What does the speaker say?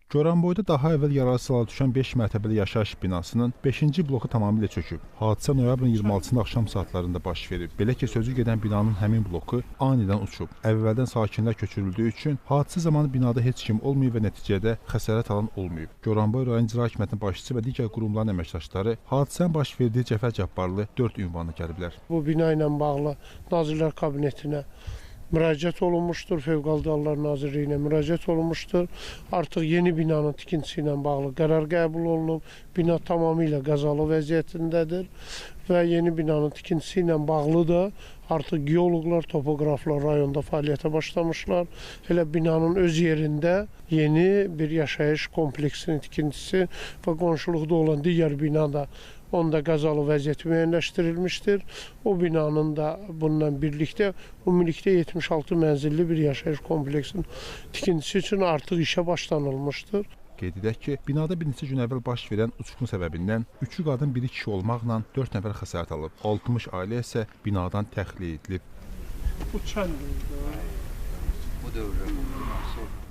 Goranboyda daha əvvəl yararsız hala düşən 5 mərtəbəli yaşayış binasının 5-ci bloku tamamilə çöküb. Hadisə noyabrın 26-sında axşam saatlarında baş verib. Belə ki, sözü gedən binanın həmin bloku anidən uçub. Əvvəldən sakinlər köçürüldüyü üçün hadisə zamanı binada heç kim olmayıb və nəticədə xəsarət alan olmayıb. Goranboy rayon icra hakimiyyətinin başçısı və digər qurumların əməkdaşları hadisənin baş verdiyi Cəfər Cabbarlı 4 ünvanı gəliblər. Bu bina ilə bağlı Nazirlər Kabinetinə müraciət olunmuşdur, Fövqəladə Hallar Nazirliyinə müraciət olunmuşdur. Artıq yeni binanın tikintisi ilə bağlı qərar qəbul olunub. Bina tamamilə qəzalı vəziyyətindədir və yeni binanın tikintisi ilə bağlı da artıq geoloqlar, topoqraflar rayonda fəaliyyətə başlamışlar. Elə binanın öz yerində yeni bir yaşayış kompleksinin tikintisi və qonşuluqda olan digər binada onda qəzalı vəziyyəti müəyyənləşdirilmişdir. O binanın da bununla birlikdə ümumilikdə 76 mənzilli bir yaşayış kompleksinin tikintisi üçün artıq işə başlanılmışdır. Qeyd edək ki, binada bir neçə gün əvvəl baş verən uçqun səbəbindən 3 qadın, 1 kişi olmaqla 4 nəfər xəsarət alıb. 60 ailə isə binadan təxliyə edilib. Bu çəndir. Bu dövrə.